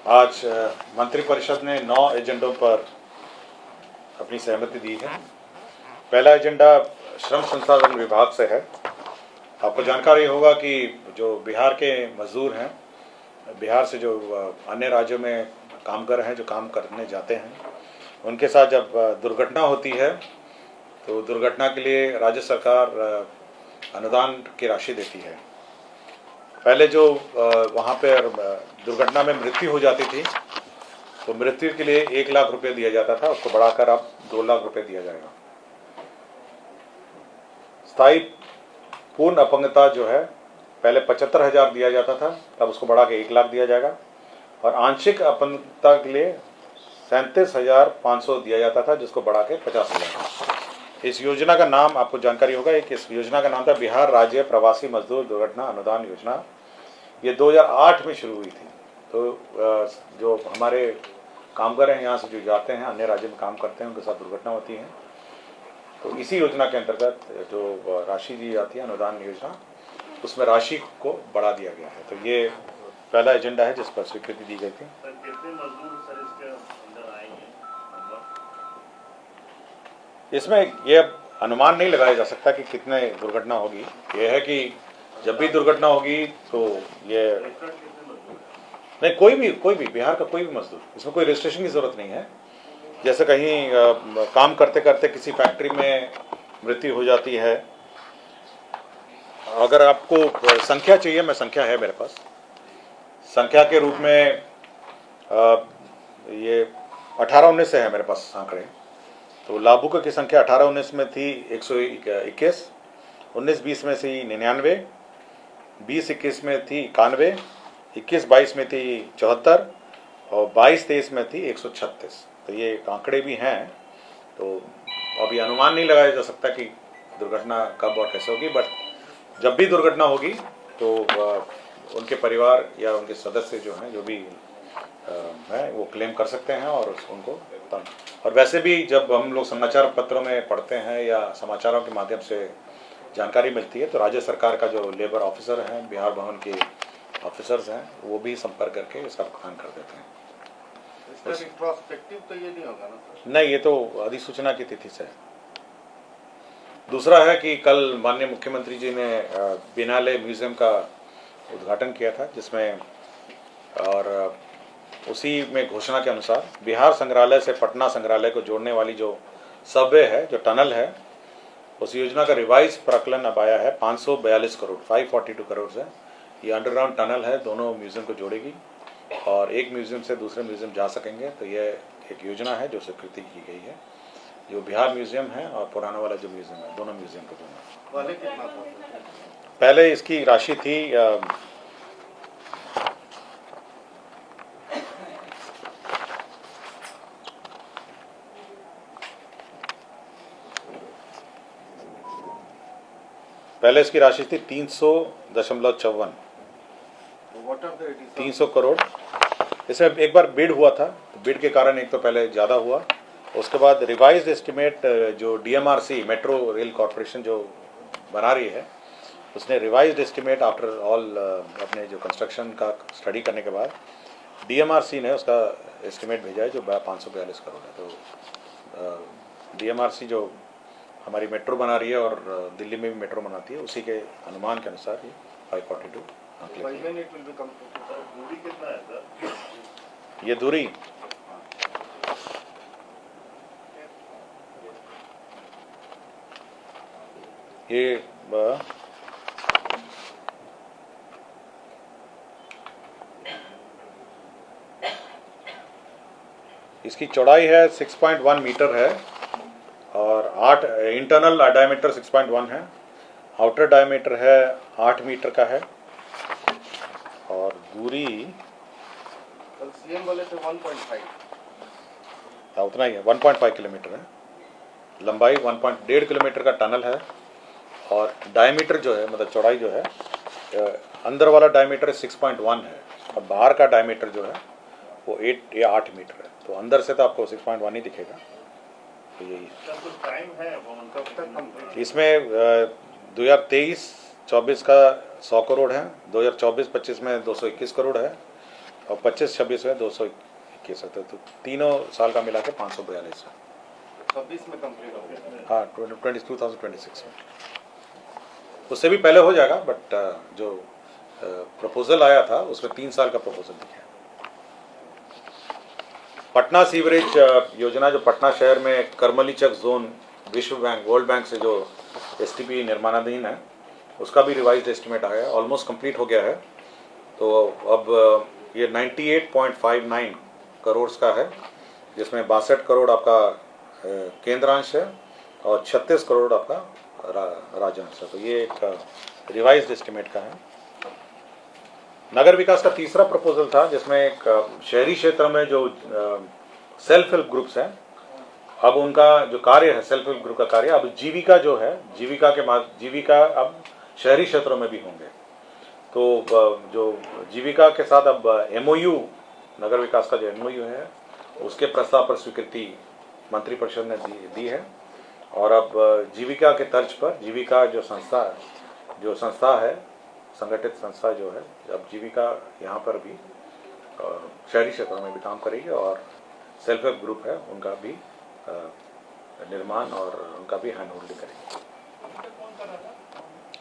आज मंत्रिपरिषद ने 9 एजेंडों पर अपनी सहमति दी है। पहला एजेंडा श्रम संसाधन विभाग से है। आपको जानकारी होगा कि जो बिहार के मजदूर हैं, बिहार से जो अन्य राज्यों में कामगार हैं, जो काम करने जाते हैं, उनके साथ जब दुर्घटना होती है तो दुर्घटना के लिए राज्य सरकार अनुदान की राशि देती है। पहले जो वहाँ पे दुर्घटना में मृत्यु हो जाती थी तो मृत्यु के लिए 1 लाख रुपए दिया जाता था, उसको बढ़ाकर अब 2 लाख रुपए दिया जाएगा। स्थायी पूर्ण अपंगता जो है पहले 75,000 दिया जाता था, तब उसको बढ़ा के 1 लाख दिया जाएगा। और आंशिक अपंगता के लिए 37,500 दिया जाता था, जिसको बढ़ा के 50,000। इस योजना का नाम आपको जानकारी होगा, इस योजना का नाम था बिहार राज्य प्रवासी मजदूर दुर्घटना अनुदान योजना। ये 2008 में शुरू हुई थी। तो जो हमारे कामगार हैं यहाँ से जो जाते हैं, अन्य राज्य में काम करते हैं, उनके साथ दुर्घटना होती है, तो इसी योजना के अंतर्गत जो राशि दी जाती है, अनुदान योजना, उसमें राशि को बढ़ा दिया गया है। तो ये पहला एजेंडा है जिस पर स्वीकृति दी गई थी। इसमें यह अनुमान नहीं लगाया जा सकता कि कितने दुर्घटना होगी। यह है कि जब भी दुर्घटना होगी तो ये नहीं, कोई भी बिहार का कोई भी मजदूर, इसमें कोई रजिस्ट्रेशन की जरूरत नहीं है। जैसे कहीं काम करते करते किसी फैक्ट्री में मृत्यु हो जाती है, अगर आपको संख्या चाहिए, मैं संख्या है मेरे पास, संख्या के रूप में ये 18-19 से है मेरे पास आंकड़े। तो लाभुकों की संख्या 18-19 में थी 121, 19-20 में थी 99, 20-21 में थी 91, 21-22 में थी 74 और 22-23 में थी 136। तो ये आंकड़े भी हैं। तो अभी अनुमान नहीं लगाया जा सकता कि दुर्घटना कब और कैसे होगी, बट जब भी दुर्घटना होगी तो उनके परिवार या उनके सदस्य जो हैं, जो भी हैं, वो क्लेम कर सकते हैं और उनको। और वैसे भी जब हम लोग समाचार पत्रों में पढ़ते हैं या समाचारों के माध्यम से जानकारी मिलती है, तो राज्य सरकार का जो लेबर ऑफिसर हैं, बिहार भवन के ऑफिसर्स हैं, वो भी संपर्क करके इसका भुगतान कर देते हैं। तो ये नहीं होगा ना? नहीं, ये तो अधिसूचना की तिथि से है। दूसरा है कि कल माननीय मुख्यमंत्री जी ने बिनाले म्यूजियम का उद्घाटन किया था, जिसमें और उसी में घोषणा के अनुसार बिहार संग्रहालय से पटना संग्रहालय को जोड़ने वाली जो सबवे है, जो टनल है, उस योजना का रिवाइज प्राकलन अब आया है 542 करोड़, 542 करोड़ से। ये अंडरग्राउंड टनल है, दोनों म्यूजियम को जोड़ेगी और एक म्यूजियम से दूसरे म्यूजियम जा सकेंगे। तो ये एक योजना है जो स्वीकृति की गई है, जो बिहार म्यूजियम है और पुराना वाला जो म्यूजियम है, दोनों म्यूजियम को जोड़ना। पहले इसकी राशि थी पहले इसकी राशि थी 300.54, 300 करोड़। इसमें एक बार बिड हुआ था, तो बिड के कारण एक तो पहले ज़्यादा हुआ, उसके बाद रिवाइज्ड एस्टिमेट जो डीएमआरसी मेट्रो रेल कॉरपोरेशन जो बना रही है, उसने रिवाइज्ड एस्टिमेट आफ्टर ऑल अपने जो कंस्ट्रक्शन का स्टडी करने के बाद डीएमआरसी ने उसका एस्टिमेट भेजा है जो 542 करोड़ है। तो डीएमआरसी जो हमारी मेट्रो बना रही है और दिल्ली में भी मेट्रो बनाती है, उसी के अनुमान के अनुसार ये 542। ये दूरी ये इसकी चौड़ाई है 6.1 मीटर है और 8 इंटरनल डायमीटर 6.1 है, आउटर डायमीटर है 8 मीटर का है और दूरी सीएम वाले थे 1.5, उतना ही है, 1.5 किलोमीटर है। लंबाई 1.5 किलोमीटर का टनल है और डायमीटर जो है, मतलब चौड़ाई जो है, अंदर वाला डायमीटर 6.1 है और बाहर का डायमीटर जो है वो 8 या 8 मीटर है। तो अंदर से तो आपको 6.1 ही दिखेगा। तो यही है। इसमें 2023-24 का 100 करोड़ है, 2024-25 में 221 करोड़ है और 25-26 है 221 है, तो तीनों साल का मिला के 542 है। 26 में कंप्लीट हो गया। हाँ 2026 में, उससे भी पहले हो जाएगा, बट जो प्रपोजल आया था उसमें 3 साल का प्रपोजल दिया है। पटना सीवरेज योजना जो पटना शहर में करमलीचक जोन विश्व बैंक वर्ल्ड बैंक से जो एसटीपी निर्माणाधीन है, उसका भी रिवाइज्ड एस्टिमेट आया है, ऑलमोस्ट कंप्लीट हो गया है। तो अब ये 98.59 करोड़ का है, जिसमें 62 करोड़ आपका केंद्रांश है और 36 करोड़ आपका राज्यांश है। तो ये एक रिवाइज्ड एस्टिमेट का है। नगर विकास का तीसरा प्रपोजल था, जिसमें एक शहरी क्षेत्र में जो सेल्फ हेल्प ग्रुप्स हैं, अब उनका जो कार्य है सेल्फ हेल्प ग्रुप का कार्य, अब जीविका जो है, जीविका अब शहरी क्षेत्रों में भी होंगे। तो जो जीविका के साथ अब एमओयू, नगर विकास का जो एमओयू है, उसके प्रस्ताव पर स्वीकृति मंत्रिपरिषद ने दी है। और अब जीविका के तर्ज पर जीविका जो संस्था है, संगठित संस्था जो है, अब जीविका यहाँ पर भी शहरी क्षेत्रों में भी काम करेगी और सेल्फ हेल्प ग्रुप है उनका भी निर्माण और उनका भी हैंड होल्डिंग करेगी।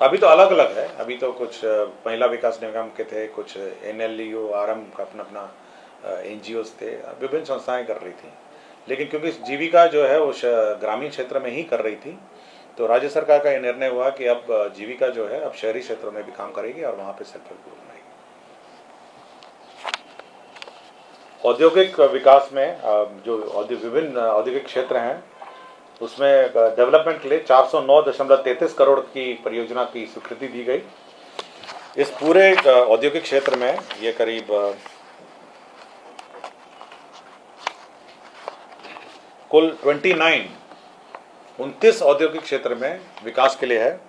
अभी तो अलग अलग है, अभी तो कुछ महिला विकास निगम के थे, कुछ NLU RM का अपना NGOs थे, विभिन्न संस्थाएं कर रही थी। लेकिन क्योंकि जीविका जो है वो ग्रामीण क्षेत्र में ही कर रही थी, तो राज्य सरकार का यह निर्णय हुआ कि अब जीविका जो है अब शहरी क्षेत्रों में भी काम करेगी और वहां पे सेल्फ हेल्प ग्रुप बनाएगी। औद्योगिक विकास में जो विभिन्न औद्योगिक क्षेत्र हैं, उसमें डेवलपमेंट के लिए 409.33 करोड़ की परियोजना की स्वीकृति दी गई। इस पूरे औद्योगिक क्षेत्र में ये करीब कुल 29 औद्योगिक क्षेत्र में विकास के लिए है,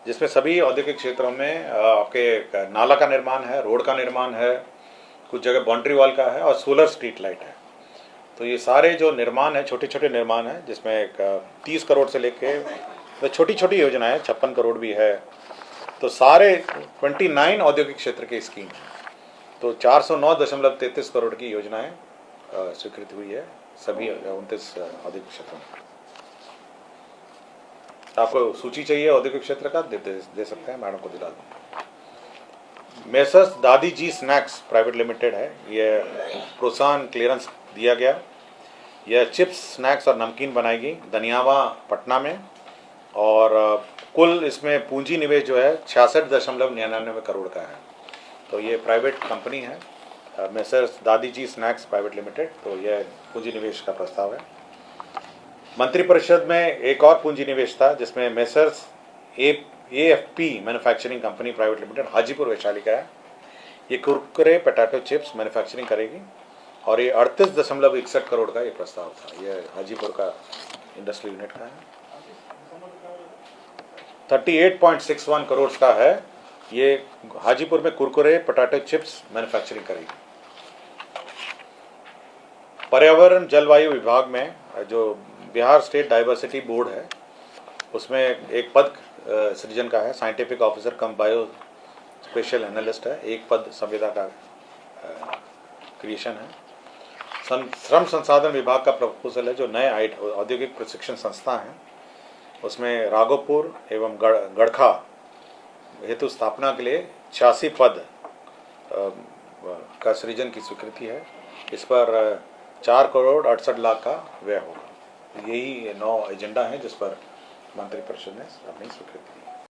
जिसमें सभी औद्योगिक क्षेत्रों में आपके नाला का निर्माण है, रोड का निर्माण है, कुछ जगह बाउंड्री वॉल का है और सोलर स्ट्रीट लाइट है। तो ये सारे जो निर्माण है, छोटे छोटे निर्माण है, जिसमें 30 करोड़ से लेके तो छोटी छोटी योजनाएं 56 करोड़ भी है। तो सारे 29 औद्योगिक क्षेत्र की स्कीम है। तो 409.33 करोड़ की योजनाएं स्वीकृत हुई है सभी 29 औद्योगिक क्षेत्रों में। आपको सूची चाहिए औद्योगिक क्षेत्र का, दे सकते हैं, मैडम को दिला दूँ। मेसर्स दादी जी स्नैक्स प्राइवेट लिमिटेड है, ये प्रोत्साहन क्लियरेंस दिया गया। यह चिप्स, स्नैक्स और नमकीन बनाएगी दनियावा पटना में, और कुल इसमें पूंजी निवेश जो है 66.99 करोड़ का है। तो ये प्राइवेट कंपनी है, मेसर्स दादी जी स्नैक्स प्राइवेट लिमिटेड। तो यह पूंजी निवेश का प्रस्ताव है। मंत्रिपरिषद में एक और पूंजी निवेश था, जिसमें messrs AFP manufacturing company private limited Hajipur Vaishali का है। ये कुरकुरे पोटैटो चिप्स मैन्युफैक्चरिंग करेगी और ये 38.61 करोड़ का ये प्रस्ताव था। ये हाजीपुर का इंडस्ट्री यूनिट का है। 38.61 करोड़ का है। ये हाजीपुर में कुरकुरे पोटैटो चिप्स मैन्युफैक्चरिंग करेगी। पर्यावरण जलवायु विभाग में जो बिहार स्टेट डाइवर्सिटी बोर्ड है, उसमें एक पद सृजन का है, साइंटिफिक ऑफिसर कम बायो स्पेशल एनालिस्ट है। एक पद संविदा का क्रिएशन है। श्रम संसाधन विभाग का प्रपोजल है, जो नए औद्योगिक प्रशिक्षण संस्था हैं, उसमें राघोपुर एवं गड़खा हेतु स्थापना के लिए 86 पद का सृजन की स्वीकृति है। इस पर 4 करोड़ 68 लाख का व्यय होगा। यही 9 एजेंडा है जिस पर मंत्रिपरिषद ने अपनी स्वीकृति दी।